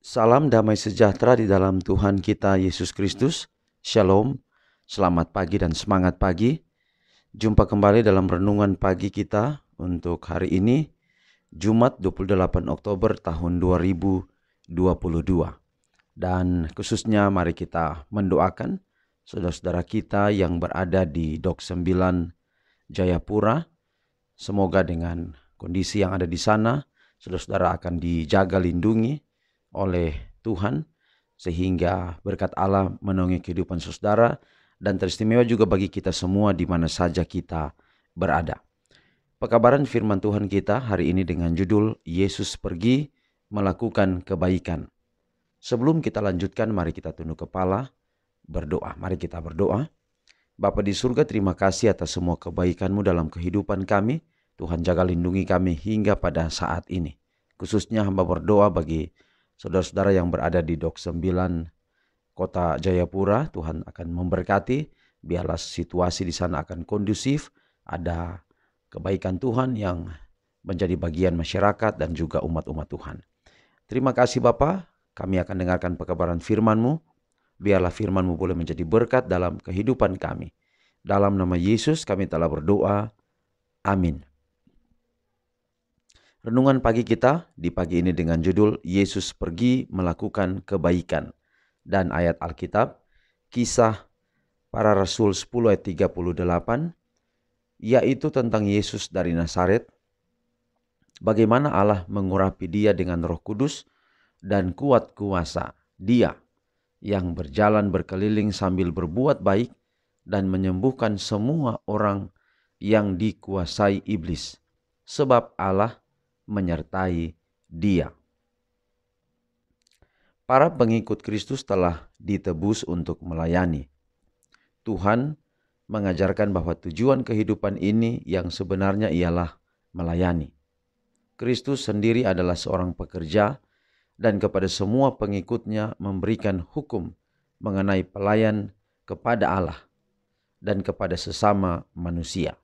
Salam damai sejahtera di dalam Tuhan kita Yesus Kristus. Shalom, selamat pagi dan semangat pagi. Jumpa kembali dalam renungan pagi kita untuk hari ini, Jumat 28 Oktober tahun 2022. Dan khususnya mari kita mendoakan saudara-saudara kita yang berada di Dok 9 Jayapura. Semoga dengan kondisi yang ada di sana, saudara-saudara akan dijaga lindungi oleh Tuhan, sehingga berkat Allah menaungi kehidupan saudara dan teristimewa juga bagi kita semua di mana saja kita berada. Pekabaran firman Tuhan kita hari ini dengan judul Yesus pergi melakukan kebaikan. Sebelum kita lanjutkan, mari kita tunduk kepala, berdoa. Mari kita berdoa. Bapa di surga, terima kasih atas semua kebaikan-Mu dalam kehidupan kami. Tuhan jaga lindungi kami hingga pada saat ini. Khususnya hamba berdoa bagi saudara-saudara yang berada di Dok 9 Kota Jayapura. Tuhan akan memberkati, biarlah situasi di sana akan kondusif, ada kebaikan Tuhan yang menjadi bagian masyarakat dan juga umat-umat Tuhan. Terima kasih Bapa, kami akan dengarkan pekabaran firman-Mu. Biarlah firman-Mu boleh menjadi berkat dalam kehidupan kami. Dalam nama Yesus kami telah berdoa. Amin. Renungan pagi kita di pagi ini dengan judul Yesus pergi melakukan kebaikan. Dan ayat Alkitab, Kisah Para Rasul 10 ayat 38, yaitu tentang Yesus dari Nazaret. Bagaimana Allah mengurapi dia dengan Roh Kudus dan kuat kuasa. Dia yang berjalan berkeliling sambil berbuat baik dan menyembuhkan semua orang yang dikuasai iblis. Sebab Allah menyertai dia. Para pengikut Kristus telah ditebus untuk melayani. Tuhan mengajarkan bahwa tujuan kehidupan ini yang sebenarnya ialah melayani. Kristus sendiri adalah seorang pekerja dan kepada semua pengikutnya memberikan hukum mengenai pelayan kepada Allah dan kepada sesama manusia.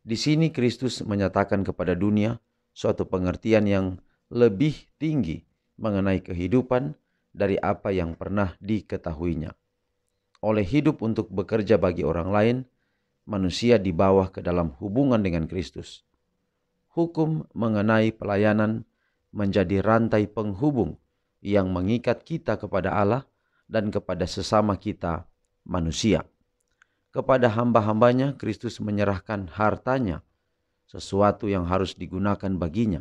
Di sini Kristus menyatakan kepada dunia suatu pengertian yang lebih tinggi mengenai kehidupan dari apa yang pernah diketahuinya. Oleh hidup untuk bekerja bagi orang lain, manusia dibawa ke dalam hubungan dengan Kristus. Hukum mengenai pelayanan menjadi rantai penghubung yang mengikat kita kepada Allah dan kepada sesama kita manusia. Kepada hamba-hambanya Kristus menyerahkan hartanya, sesuatu yang harus digunakan baginya.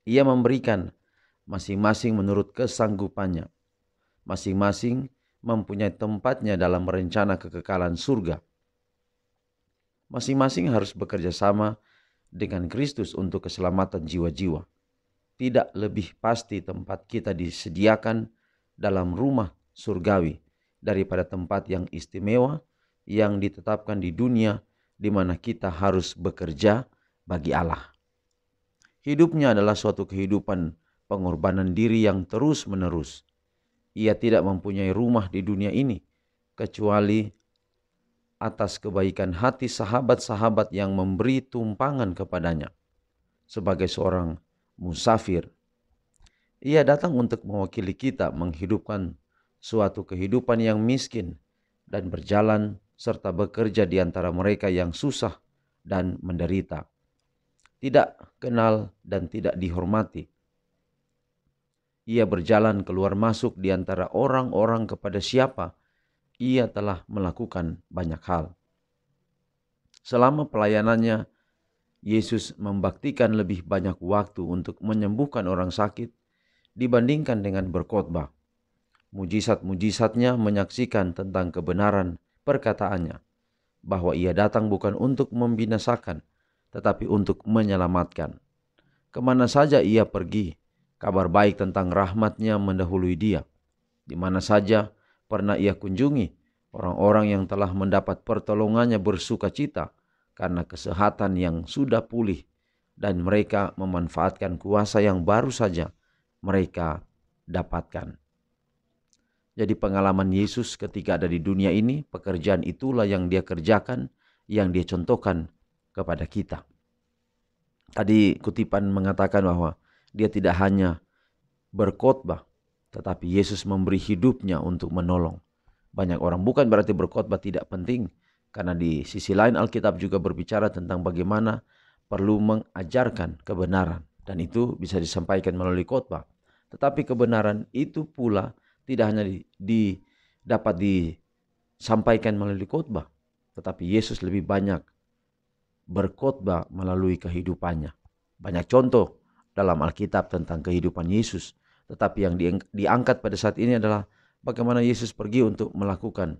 Ia memberikan masing-masing menurut kesanggupannya. Masing-masing mempunyai tempatnya dalam rencana kekekalan surga. Masing-masing harus bekerja sama dengan Kristus untuk keselamatan jiwa-jiwa. Tidak lebih pasti tempat kita disediakan dalam rumah surgawi daripada tempat yang istimewa yang ditetapkan di dunia di mana kita harus bekerja bagi Allah. Hidupnya adalah suatu kehidupan pengorbanan diri yang terus-menerus. Ia tidak mempunyai rumah di dunia ini kecuali atas kebaikan hati sahabat-sahabat yang memberi tumpangan kepadanya. Sebagai seorang musafir, ia datang untuk mewakili kita menghidupkan suatu kehidupan yang miskin dan berjalan serta bekerja di antara mereka yang susah dan menderita, tidak kenal dan tidak dihormati. Ia berjalan keluar masuk di antara orang-orang kepada siapa ia telah melakukan banyak hal. Selama pelayanannya, Yesus membaktikan lebih banyak waktu untuk menyembuhkan orang sakit dibandingkan dengan berkhotbah. Mujizat-mujizatnya menyaksikan tentang kebenaran perkataannya, bahwa ia datang bukan untuk membinasakan, tetapi untuk menyelamatkan. Kemana saja ia pergi, kabar baik tentang rahmat-Nya mendahului dia. Di mana saja pernah ia kunjungi, orang-orang yang telah mendapat pertolongannya bersuka cita karena kesehatan yang sudah pulih, dan mereka memanfaatkan kuasa yang baru saja mereka dapatkan. Jadi pengalaman Yesus ketika ada di dunia ini, pekerjaan itulah yang dia kerjakan, yang dia contohkan kepada kita. Tadi kutipan mengatakan bahwa dia tidak hanya berkhotbah, tetapi Yesus memberi hidupnya untuk menolong banyak orang. Bukan berarti berkhotbah tidak penting, karena di sisi lain Alkitab juga berbicara tentang bagaimana perlu mengajarkan kebenaran, dan itu bisa disampaikan melalui khotbah. Tetapi kebenaran itu pula tidak hanya dapat disampaikan melalui khotbah, tetapi Yesus lebih banyak berkhotbah melalui kehidupannya. Banyak contoh dalam Alkitab tentang kehidupan Yesus, tetapi yang diangkat pada saat ini adalah bagaimana Yesus pergi untuk melakukan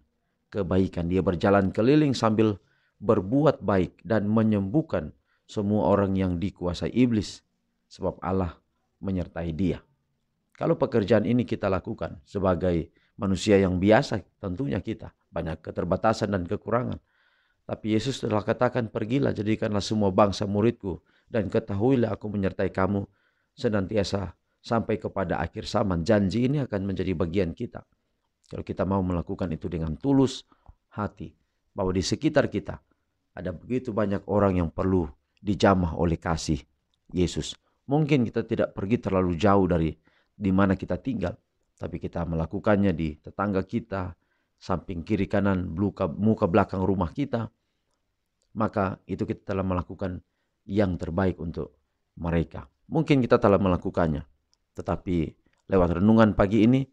kebaikan. Dia berjalan keliling sambil berbuat baik dan menyembuhkan semua orang yang dikuasai iblis, sebab Allah menyertai dia. Kalau pekerjaan ini kita lakukan sebagai manusia yang biasa, tentunya kita banyak keterbatasan dan kekurangan. Tapi Yesus telah katakan, pergilah, jadikanlah semua bangsa muridku, dan ketahuilah aku menyertai kamu senantiasa sampai kepada akhir zaman. Janji ini akan menjadi bagian kita, kalau kita mau melakukan itu dengan tulus hati, bahwa di sekitar kita ada begitu banyak orang yang perlu dijamah oleh kasih Yesus. Mungkin kita tidak pergi terlalu jauh dari di mana kita tinggal, tapi kita melakukannya di tetangga kita, samping kiri kanan, muka belakang rumah kita, maka itu kita telah melakukan yang terbaik untuk mereka. Mungkin kita telah melakukannya, tetapi lewat renungan pagi ini,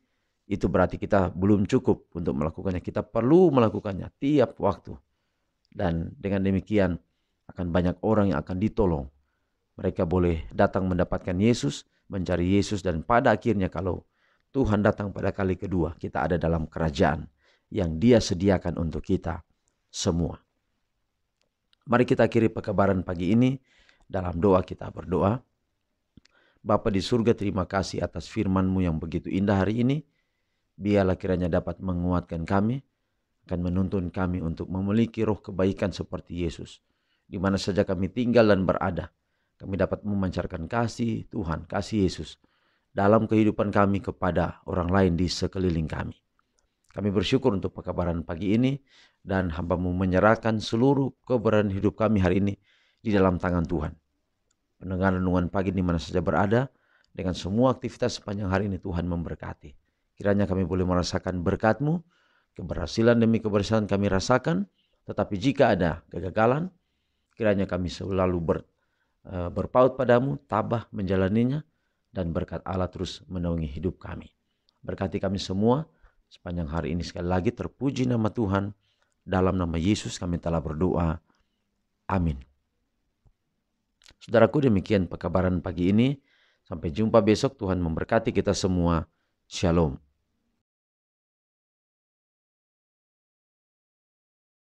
itu berarti kita belum cukup untuk melakukannya. Kita perlu melakukannya tiap waktu. Dan dengan demikian akan banyak orang yang akan ditolong. Mereka boleh datang mendapatkan Yesus, mencari Yesus, dan pada akhirnya kalau Tuhan datang pada kali kedua, kita ada dalam kerajaan yang Dia sediakan untuk kita semua. Mari kita akhiri pekabaran pagi ini dalam doa. Kita berdoa. Bapa di surga, terima kasih atas firman-Mu yang begitu indah hari ini. Biarlah kiranya dapat menguatkan kami, akan menuntun kami untuk memiliki roh kebaikan seperti Yesus. Di mana saja kami tinggal dan berada, kami dapat memancarkan kasih Tuhan, kasih Yesus dalam kehidupan kami kepada orang lain di sekeliling kami. Kami bersyukur untuk pekabaran pagi ini, dan hamba-Mu menyerahkan seluruh keberadaan hidup kami hari ini di dalam tangan Tuhan. Pendengar renungan pagi di mana saja berada, dengan semua aktivitas sepanjang hari ini Tuhan memberkati. Kiranya kami boleh merasakan berkat-Mu, keberhasilan demi keberhasilan kami rasakan, tetapi jika ada kegagalan, kiranya kami selalu berpaut padamu, tabah menjalaninya, dan berkat Allah terus menaungi hidup kami. Berkati kami semua sepanjang hari ini. Sekali lagi terpuji nama Tuhan. Dalam nama Yesus kami telah berdoa. Amin. Saudaraku, demikian pekabaran pagi ini. Sampai jumpa besok. Tuhan memberkati kita semua. Shalom.